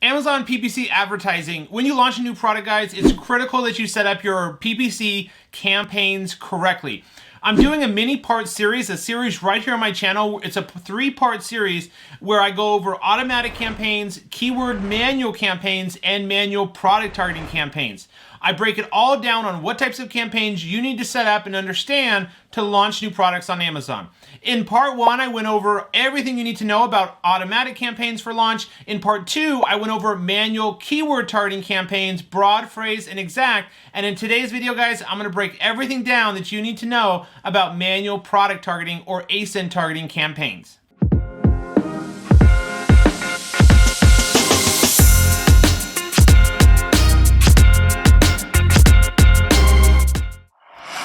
Amazon PPC advertising. When you launch a new product, guys, it's critical that you set up your PPC campaigns correctly. I'm doing a mini part series, a series right here on my channel. It's a 3-part series where I go over automatic campaigns, keyword manual campaigns, and manual product targeting campaigns. I break it all down on what types of campaigns you need to set up and understand to launch new products on Amazon. In part 1, I went over everything you need to know about automatic campaigns for launch. In part 2, I went over manual keyword targeting campaigns, broad, phrase, and exact. And in today's video, guys, I'm going to break everything down that you need to know about manual product targeting or ASIN targeting campaigns.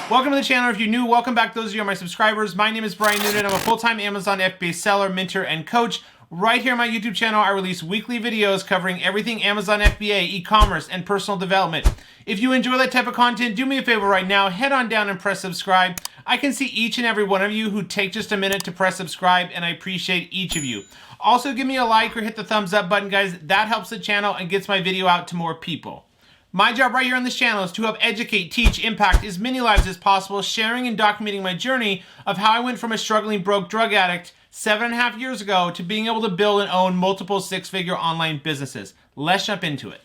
Welcome to the channel. If you're new, welcome back. Those of you are my subscribers. My name is Brian Noonan. I'm a full-time Amazon FBA seller, mentor, and coach. Right here on my YouTube channel, I release weekly videos covering everything Amazon FBA, e-commerce, and personal development. If you enjoy that type of content, do me a favor right now. Head on down and press subscribe. I can see each and every one of you who take just a minute to press subscribe, and I appreciate each of you. Also, give me a like or hit the thumbs up button, guys. That helps the channel and gets my video out to more people. My job right here on this channel is to help educate, teach, impact as many lives as possible, sharing and documenting my journey of how I went from a struggling broke drug addict 7.5 years ago to being able to build and own multiple 6-figure online businesses. Let's jump into it.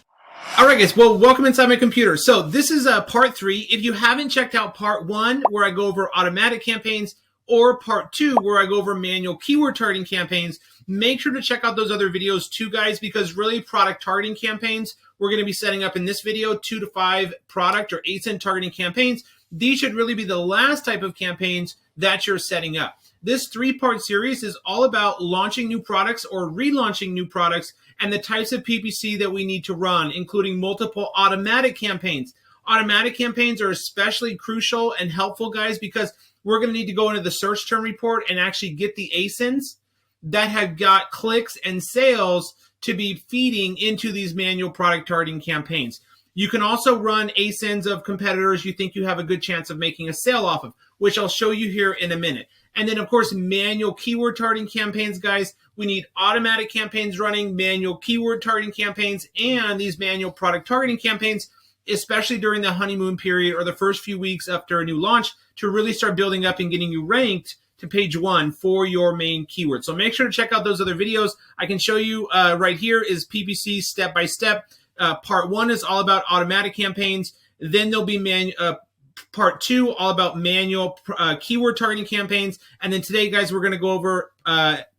All right, guys. Well, welcome inside my computer. So this is part 3. If you haven't checked out part 1, where I go over automatic campaigns, or part 2, where I go over manual keyword targeting campaigns, make sure to check out those other videos too, guys, because really product targeting campaigns, we're going to be setting up in this video 2 to 5 product or ASIN targeting campaigns. These should really be the last type of campaigns that you're setting up. This 3-part series is all about launching new products or relaunching new products and the types of PPC that we need to run, including multiple automatic campaigns. Automatic campaigns are especially crucial and helpful, guys, because we're going to need to go into the search term report and actually get the ASINs that have got clicks and sales to be feeding into these manual product targeting campaigns. You can also run ASINs of competitors you think you have a good chance of making a sale off of, which I'll show you here in a minute. And then, of course, manual keyword targeting campaigns, guys. We need automatic campaigns running, manual keyword targeting campaigns, and these manual product targeting campaigns, especially during the honeymoon period or the first few weeks after a new launch, to really start building up and getting you ranked to page 1 for your main keyword. So make sure to check out those other videos. I can show you right here is PPC step by step. Part 1 is all about automatic campaigns. Then there'll be part 2 all about manual keyword targeting campaigns. And then today, guys, we're going to go over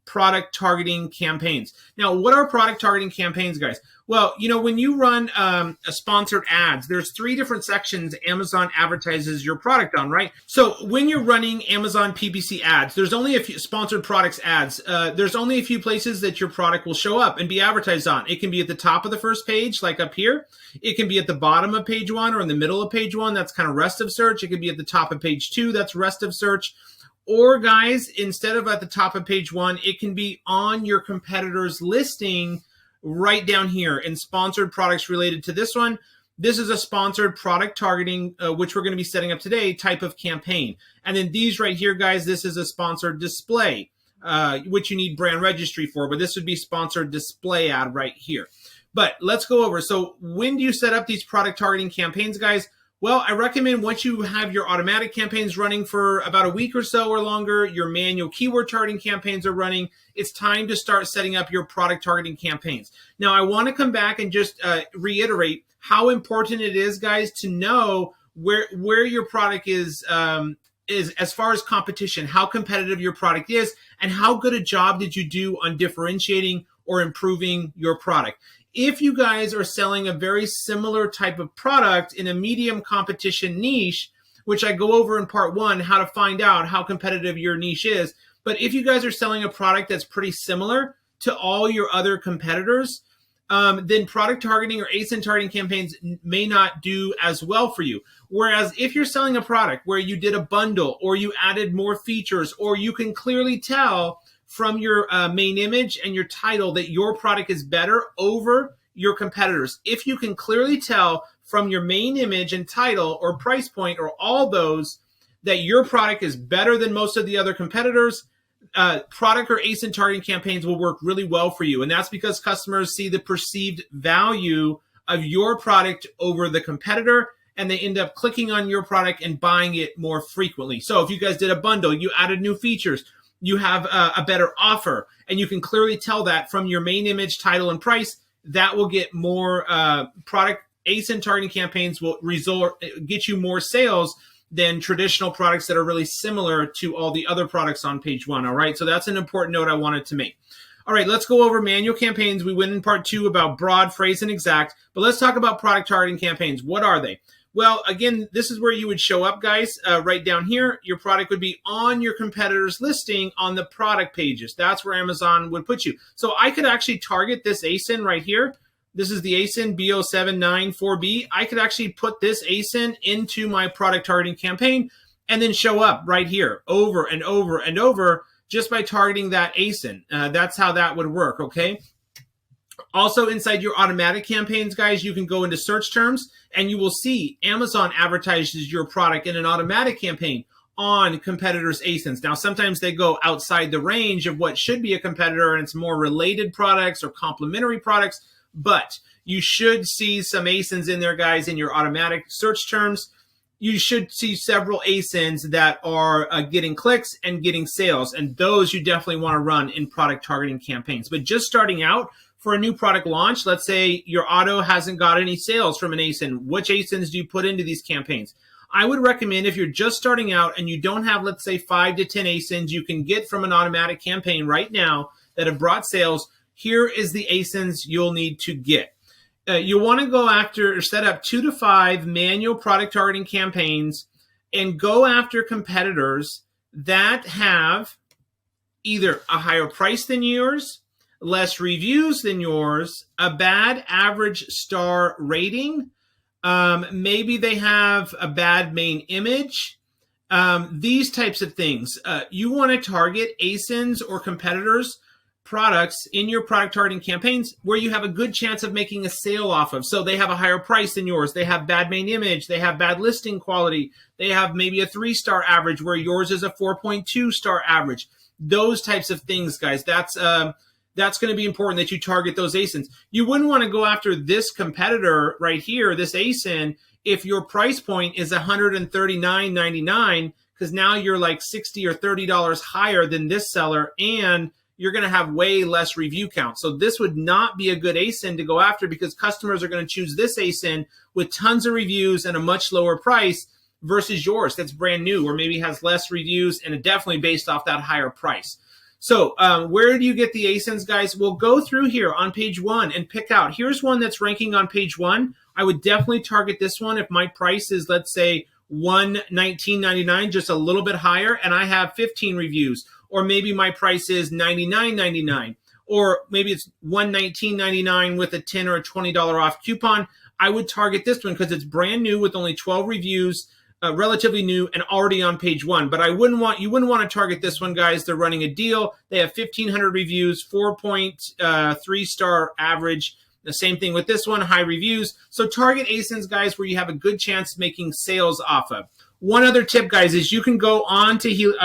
product targeting campaigns. Now, what are product targeting campaigns, guys? Well, you know, when you run a sponsored ads, there's 3 different sections Amazon advertises your product on, right? So when you're running Amazon PPC ads, there's only a few sponsored products ads. There's only a few places that your product will show up and be advertised on. It can be at the top of the first page, like up here. It can be at the bottom of page 1 or in the middle of page 1. That's kind of rest of search. It could be at the top of page 2. That's rest of search. Or, guys, instead of at the top of page 1, it can be on your competitor's listing right down here in sponsored products related to this one. This is a sponsored product targeting, which we're going to be setting up today, type of campaign. And then these right here, guys, this is a sponsored display, which you need brand registry for. But this would be sponsored display ad right here. But let's go over. So when do you set up these product targeting campaigns, guys? Well, I recommend once you have your automatic campaigns running for about a week or so or longer, your manual keyword targeting campaigns are running, it's time to start setting up your product targeting campaigns. Now, I want to come back and just reiterate how important it is, guys, to know where your product is as far as competition, how competitive your product is, and how good a job did you do on differentiating or improving your product. If you guys are selling a very similar type of product in a medium competition niche, which I go over in part 1, how to find out how competitive your niche is. But if you guys are selling a product that's pretty similar to all your other competitors, then product targeting or ASIN targeting campaigns may not do as well for you. Whereas if you're selling a product where you did a bundle or you added more features, or you can clearly tell from your main image and your title that your product is better over your competitors. If you can clearly tell from your main image and title or price point or all those that your product is better than most of the other competitors, product or ASIN targeting campaigns will work really well for you. And that's because customers see the perceived value of your product over the competitor, and they end up clicking on your product and buying it more frequently. So if you guys did a bundle, you added new features, you have a better offer, and you can clearly tell that from your main image, title, and price, that will get more product ASIN targeting campaigns will get you more sales than traditional products that are really similar to all the other products on page one. All right, so that's an important note I wanted to make. All right, let's go over manual campaigns. We went in part 2 about broad, phrase, and exact, but let's talk about product targeting campaigns. What are they? Well, again, this is where you would show up, guys. Right down here, your product would be on your competitor's listing on the product pages. That's where Amazon would put you. So I could actually target this ASIN right here. This is the ASIN B0794B. I could actually put this ASIN into my product targeting campaign and then show up right here over and over and over just by targeting that ASIN. That's how that would work, okay? Also, inside your automatic campaigns, guys, you can go into search terms and you will see Amazon advertises your product in an automatic campaign on competitors' ASINs. Now, sometimes they go outside the range of what should be a competitor, and it's more related products or complementary products, but you should see some ASINs in there, guys, in your automatic search terms. You should see several ASINs that are getting clicks and getting sales, and those you definitely want to run in product targeting campaigns. But just starting out, for a new product launch, let's say your auto hasn't got any sales from an ASIN. Which ASINs do you put into these campaigns? I would recommend, if you're just starting out and you don't have, let's say, 5 to 10 ASINs you can get from an automatic campaign right now that have brought sales, here is the ASINs you'll need to get. You'll want to go after or set up 2 to 5 manual product targeting campaigns and go after competitors that have either a higher price than yours, less reviews than yours, a bad average star rating, maybe they have a bad main image, these types of things. You want to target ASINs or competitors' products in your product targeting campaigns where you have a good chance of making a sale off of. So they have a higher price than yours, they have bad main image, they have bad listing quality, they have maybe a 3-star average where yours is a 4.2-star average. Those types of things, guys. That's going to be important that you target those ASINs. You wouldn't want to go after this competitor right here, this ASIN, if your price point is $139.99, because now you're like $60 or $30 higher than this seller, and you're going to have way less review count. So this would not be a good ASIN to go after, because customers are going to choose this ASIN with tons of reviews and a much lower price versus yours that's brand new or maybe has less reviews and definitely based off that higher price. So where do you get the ASINs, guys? We'll go through here on page 1 and pick out. Here's one that's ranking on page 1. I would definitely target this one if my price is, let's say, $119.99, just a little bit higher, and I have 15 reviews. Or maybe my price is $99.99. Or maybe it's $119.99 with a $10 or a $20 off coupon. I would target this one because it's brand new with only 12 reviews. Relatively new and already on page 1, but you wouldn't want to target this one, guys. They're running a deal. They have 1,500 reviews, 4.3-star average. The same thing with this one, high reviews. So target ASINs, guys, where you have a good chance of making sales off of. One other tip, guys, is you can go onto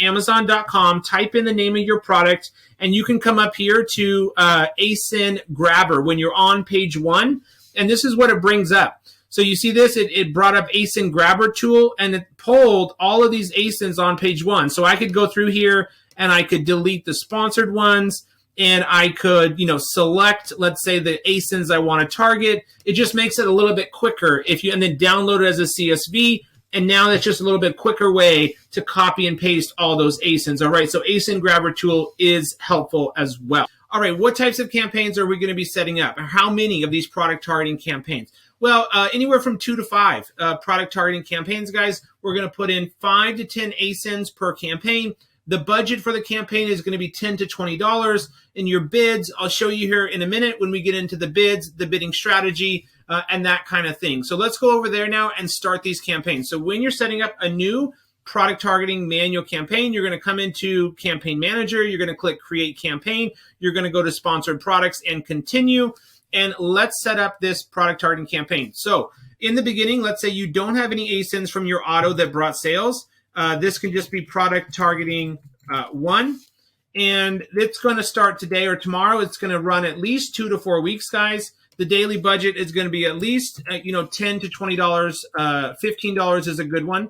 Amazon.com, type in the name of your product, and you can come up here to ASIN Grabber when you're on page 1, and this is what it brings up. So you see this, it brought up ASIN Grabber tool, and it pulled all of these ASINs on page 1. So I could go through here and I could delete the sponsored ones, and I could, select, let's say, the ASINs I want to target. It just makes it a little bit quicker and then download it as a CSV. And now that's just a little bit quicker way to copy and paste all those ASINs. All right, so ASIN Grabber tool is helpful as well. All right, what types of campaigns are we going to be setting up? How many of these product targeting campaigns? Well, anywhere from 2 to 5 product targeting campaigns, guys. We're going to put in 5 to 10 ASINs per campaign. The budget for the campaign is going to be $10 to $20. In your bids, I'll show you here in a minute when we get into the bids, the bidding strategy, and that kind of thing. So let's go over there now and start these campaigns. So when you're setting up a new product targeting manual campaign, you're going to come into Campaign Manager. You're going to click Create Campaign. You're going to go to Sponsored Products and Continue. And let's set up this product targeting campaign. So in the beginning, let's say you don't have any ASINs from your auto that brought sales. This can just be product targeting 1. And it's going to start today or tomorrow. It's going to run at least 2 to 4 weeks, guys. The daily budget is going to be at least, $10 to $20. $15 is a good one.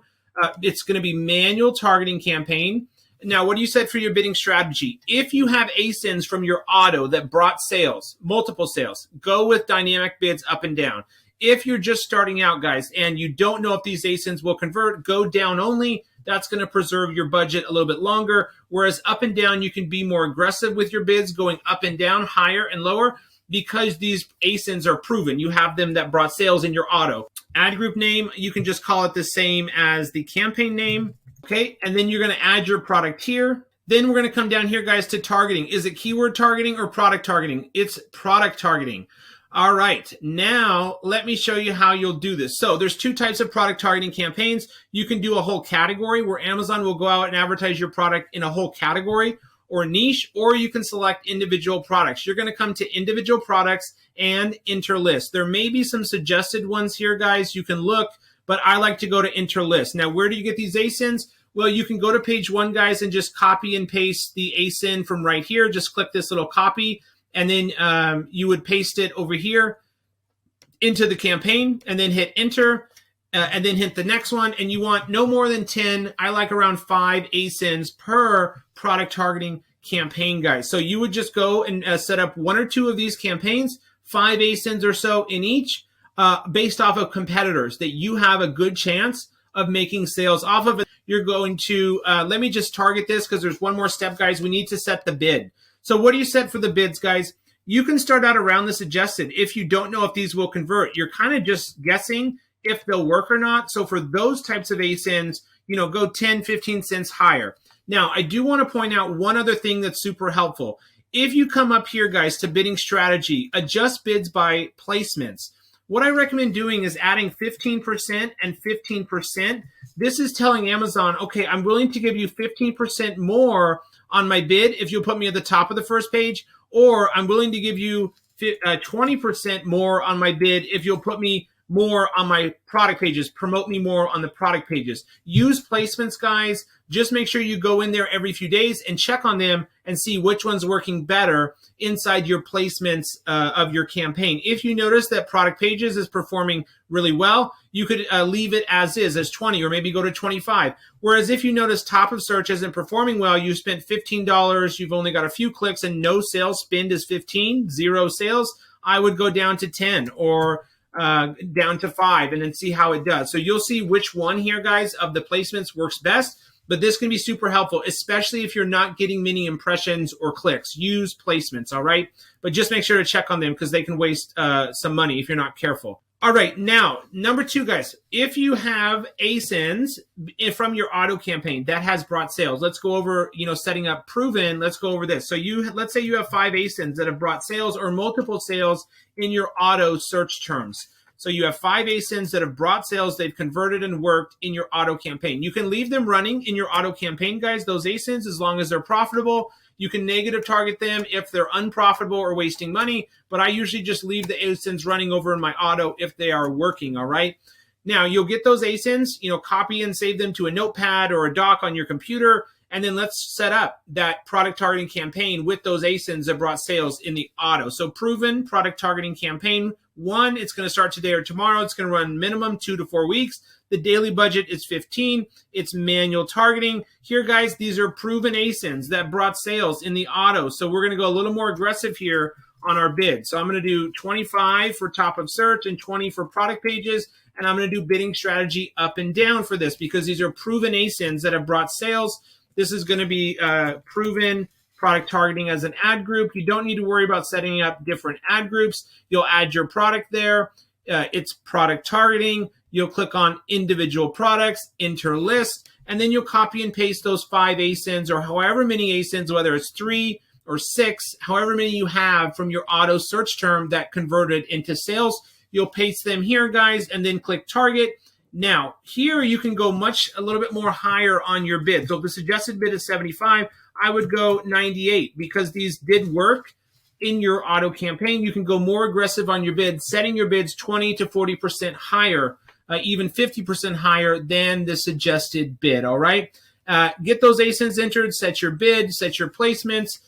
It's going to be manual targeting campaign. Now, what do you set for your bidding strategy? If you have ASINs from your auto that brought sales, multiple sales, go with dynamic bids up and down. If you're just starting out, guys, and you don't know if these ASINs will convert, go down only. That's going to preserve your budget a little bit longer. Whereas up and down, you can be more aggressive with your bids, going up and down, higher and lower, because these ASINs are proven. You have them that brought sales in your auto. Ad group name, you can just call it the same as the campaign name. Okay, and then you're going to add your product here. Then we're going to come down here, guys, to targeting. Is it keyword targeting or product targeting? It's product targeting. All right, now let me show you how you'll do this. So there's 2 types of product targeting campaigns. You can do a whole category where Amazon will go out and advertise your product in a whole category or niche, or you can select individual products. You're going to come to individual products and interlist. There may be some suggested ones here, guys. You can look, but I like to go to interlist. Now, where do you get these ASINs? Well, you can go to page 1, guys, and just copy and paste the ASIN from right here. Just click this little copy, and then you would paste it over here into the campaign, and then hit enter, and then hit the next one. And you want no more than 10. I like around 5 ASINs per product targeting campaign, guys. So you would just go and set up 1 or 2 of these campaigns, 5 ASINs or so in each, based off of competitors that you have a good chance of making sales off of it. You're going to, let me just target this because there's one more step, guys. We need to set the bid. So what do you set for the bids, guys? You can start out around the suggested. If you don't know if these will convert, you're kind of just guessing if they'll work or not. So for those types of ASINs, go 10, 15 cents higher. Now, I do want to point out one other thing that's super helpful. If you come up here, guys, to bidding strategy, adjust bids by placements. What I recommend doing is adding 15% and 15%. This is telling Amazon, okay, I'm willing to give you 15% more on my bid if you'll put me at the top of the first page, or I'm willing to give you 20% more on my bid if you'll put me more on my product pages, promote me more on the product pages. Use placements, guys. Just make sure you go in there every few days and check on them and see which one's working better inside your placements of your campaign. If you notice that product pages is performing really well, you could leave it as 20, or maybe go to 25. Whereas if you notice top of search isn't performing well, you spent $15, you've only got a few clicks and no sales, spend is 15, 0 sales, I would go down to 10 or down to 5 and then see how it does. So you'll see which one here, guys, of the placements works best. But this can be super helpful, especially if you're not getting many impressions or clicks. Use placements, all right? But just make sure to check on them because they can waste some money if you're not careful. All right, now, number 2, guys, if you have ASINs from your auto campaign that has brought sales, let's go over, setting up proven, let's go over this. So let's say you have 5 ASINs that have brought sales or multiple sales in your auto search terms. So you have 5 ASINs that have brought sales, they've converted and worked in your auto campaign. You can leave them running in your auto campaign, guys, those ASINs, as long as they're profitable. You can negative target them if they're unprofitable or wasting money, but I usually just leave the ASINs running over in my auto if they are working, all right? Now, you'll get those ASINs, copy and save them to a notepad or a doc on your computer, and then let's set up that product targeting campaign with those ASINs that brought sales in the auto. So proven product targeting campaign 1, it's going to start today or tomorrow. It's going to run minimum 2 to 4 weeks. The daily budget is 15. It's manual targeting. Here, guys, these are proven ASINs that brought sales in the auto. So we're going to go a little more aggressive here on our bid. So I'm going to do 25 for top of search and 20 for product pages. And I'm going to do bidding strategy up and down for this because these are proven ASINs that have brought sales. This is going to be proven product targeting as an ad group. You don't need to worry about setting up different ad groups. You'll add your product there. It's product targeting. You'll click on individual products, enter list, and then you'll copy and paste those 5 ASINs or however many ASINs, whether it's 3 or 6, however many you have from your auto search term that converted into sales. You'll paste them here, guys, and then click target. Now, here you can go a little bit more higher on your bid. So if the suggested bid is 75, I would go 98 because these did work in your auto campaign. You can go more aggressive on your bid, setting your bids 20 to 40% higher, even 50% higher than the suggested bid, all right? Get those ASINs entered, set your bid, set your placements,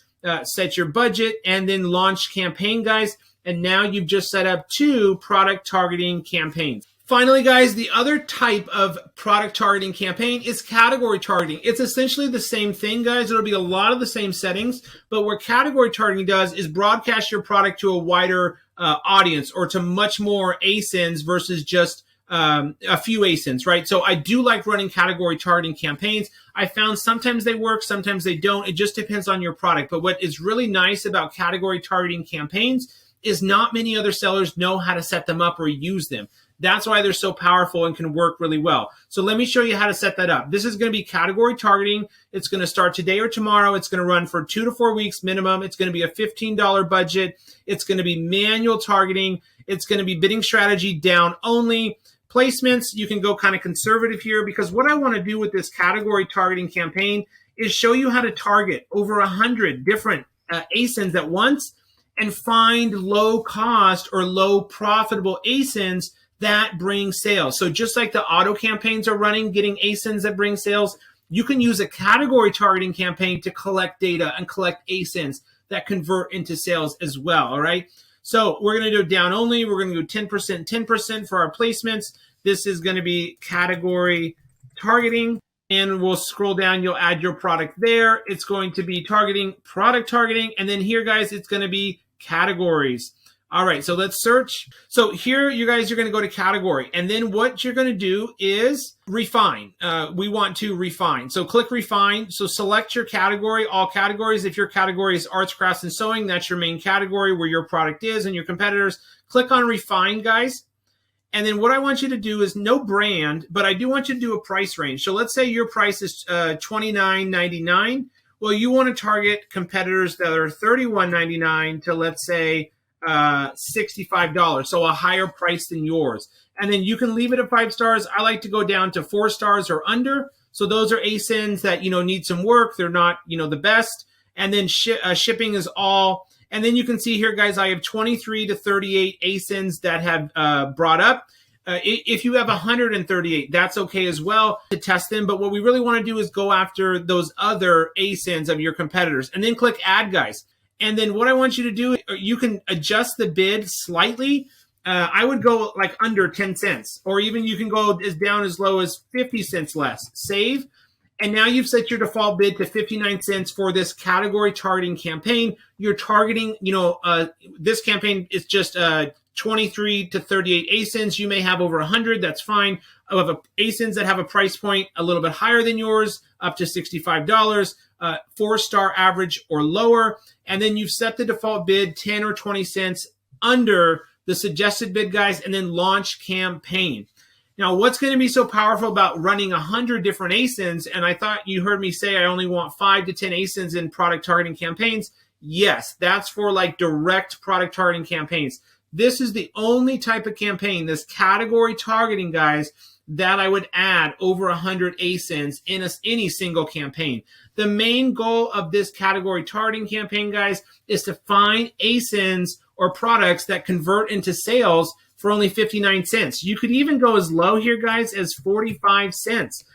set your budget, and then launch campaign, guys. And now you've just set up 2 product targeting campaigns. Finally, guys, the other type of product targeting campaign is category targeting. It's essentially the same thing, guys. It'll be a lot of the same settings, but what category targeting does is broadcast your product to a wider audience, or to much more ASINs versus just a few ASINs, right? So I do like running category targeting campaigns. I found sometimes they work, sometimes they don't. It just depends on your product. But what is really nice about category targeting campaigns is not many other sellers know how to set them up or use them. That's why they're so powerful and can work really well. So let me show you how to set that up. This is going to be category targeting. It's going to start today or tomorrow. It's going to run for 2 to 4 weeks minimum. It's going to be a $15 budget. It's going to be manual targeting. It's going to be bidding strategy down only. Placements, you can go kind of conservative here, because what I want to do with this category targeting campaign is show you how to target over 100 different ASINs at once and find low cost or low profitable ASINs that bring sales. So just like the auto campaigns are running, getting ASINs that bring sales, you can use a category targeting campaign to collect data and collect ASINs that convert into sales as well, all right? So we're going to do down only. We're going to do 10%, 10% for our placements. This is going to be category targeting, and we'll scroll down. You'll add your product there. It's going to be targeting, product targeting, and then here, guys, it's going to be categories. All right, so let's search. So here, you guys are going to go to category, and then what you're going to do is refine. We want to refine. So click refine. So select your category, all categories. If your category is arts, crafts, and sewing, that's your main category where your product is and your competitors. Click on refine, guys. And then what I want you to do is no brand, but I do want you to do a price range. So let's say your price is $29.99. Well, you want to target competitors that are $31.99 to, let's say, $65, so a higher price than yours. And then you can leave it at 5 stars. I like to go down to 4 stars or under. So those are ASINs that, need some work. They're not, the best. And then shipping is all. And then you can see here, guys, I have 23 to 38 ASINs that have brought up. If you have 138, that's okay as well to test them. But what we really want to do is go after those other ASINs of your competitors, and then click add, guys. And then what I want you to do, you can adjust the bid slightly. I would go like under 10 cents, or even you can go as down as low as 50 cents less. Save. And now you've set your default bid to 59 cents for this category targeting campaign. You're targeting, this campaign is just 23 to 38 ASINs. You may have over 100. That's fine. Of ASINs that have a price point a little bit higher than yours, up to $65, 4-star average or lower. And then you've set the default bid 10 or 20 cents under the suggested bid, guys, and then launch campaign. Now, what's going to be so powerful about running 100 different ASINs, and I thought you heard me say I only want 5 to 10 ASINs in product targeting campaigns. Yes, that's for like direct product targeting campaigns. This is the only type of campaign, this category targeting, guys, that I would add over 100 ASINs in any single campaign. The main goal of this category targeting campaign, guys, is to find ASINs or products that convert into sales for only 59 cents. You could even go as low here, guys, as 45 cents.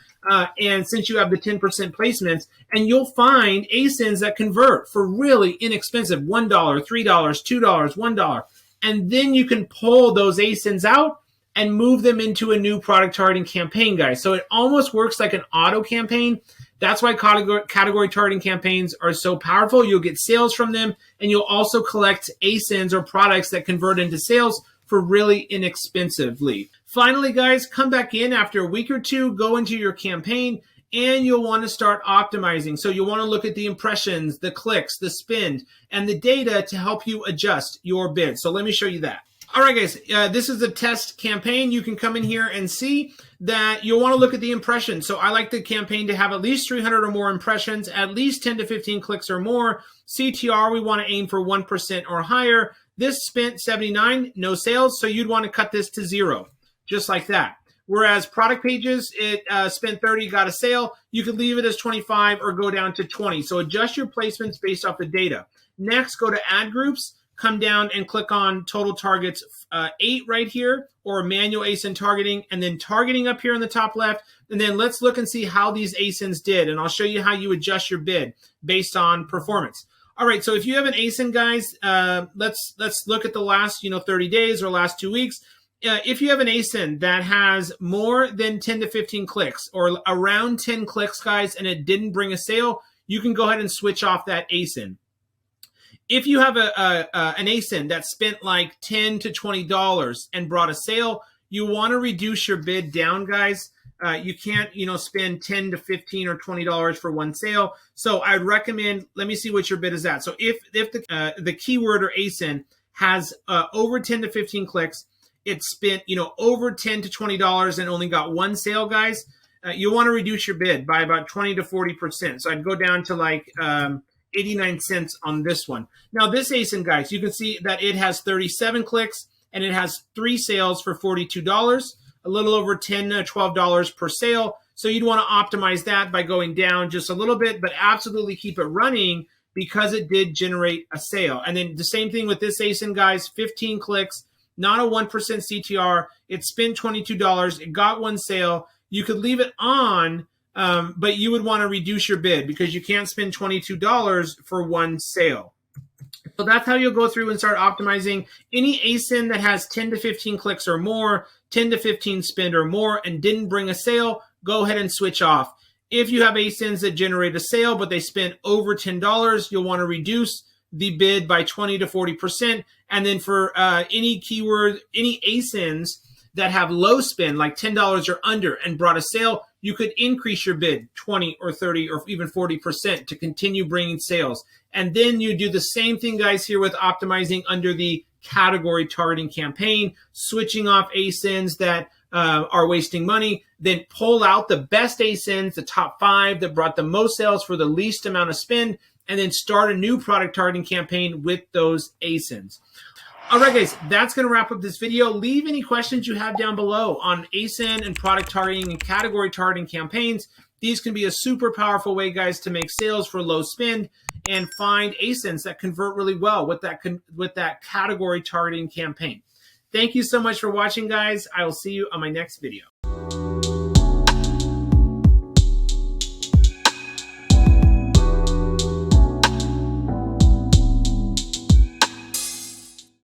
And since you have the 10% placements, and you'll find ASINs that convert for really inexpensive, $1, $3, $2, $1. And then you can pull those ASINs out and move them into a new product targeting campaign, guys. So it almost works like an auto campaign. That's why category targeting campaigns are so powerful. You'll get sales from them, and you'll also collect ASINs or products that convert into sales for really inexpensively. Finally, guys, come back in after a week or two, go into your campaign, and you'll want to start optimizing. So you'll want to look at the impressions, the clicks, the spend, and the data to help you adjust your bid. So let me show you that. All right, guys, this is a test campaign. You can come in here and see that you'll want to look at the impressions. So I like the campaign to have at least 300 or more impressions, at least 10 to 15 clicks or more. CTR, we want to aim for 1% or higher. This spent 79, no sales, so you'd want to cut this to 0, just like that. Whereas product pages, it spent 30, got a sale. You could leave it as 25 or go down to 20. So adjust your placements based off the data. Next, go to ad groups. come down and click on total targets 8 right here, or manual ASIN targeting, and then targeting up here in the top left. And then let's look and see how these ASINs did. And I'll show you how you adjust your bid based on performance. All right, so if you have an ASIN, guys, let's look at the last 30 days or last 2 weeks. If you have an ASIN that has more than 10 to 15 clicks or around 10 clicks, guys, and it didn't bring a sale, you can go ahead and switch off that ASIN. If you have an ASIN that spent like $10 to $20 and brought a sale, you want to reduce your bid down, guys. You can't, spend $10 to $15 or $20 for one sale. So I'd recommend, let me see what your bid is at. So if the keyword or ASIN has over 10 to 15 clicks, it spent, over $10 to $20 and only got one sale, guys, you want to reduce your bid by about 20 to 40%. So I'd go down to like 89 cents on this one. Now this ASIN, guys, you can see that it has 37 clicks and it has 3 sales for $42, a little over $10 to $12 per sale. So you'd want to optimize that by going down just a little bit, but absolutely keep it running because it did generate a sale. And then the same thing with this ASIN, guys, 15 clicks, not a 1% CTR. It spent $22. It got one sale. You could leave it on, but you would want to reduce your bid because you can't spend $22 for one sale. So that's how you'll go through and start optimizing any ASIN that has 10 to 15 clicks or more, 10 to 15 spend or more, and didn't bring a sale. Go ahead and switch off. If you have ASINs that generate a sale, but they spent over $10, you'll want to reduce the bid by 20 to 40%. And then for any keyword, any ASINs that have low spend, like $10 or under, and brought a sale, you could increase your bid 20 or 30 or even 40% to continue bringing sales. And then you do the same thing, guys, here with optimizing under the category targeting campaign, switching off ASINs that are wasting money, then pull out the best ASINs, the top 5 that brought the most sales for the least amount of spend, and then start a new product targeting campaign with those ASINs. All right, guys, that's going to wrap up this video. Leave any questions you have down below on ASIN and product targeting and category targeting campaigns. These can be a super powerful way, guys, to make sales for low spend and find ASINs that convert really well with that category targeting campaign. Thank you so much for watching, guys. I will see you on my next video.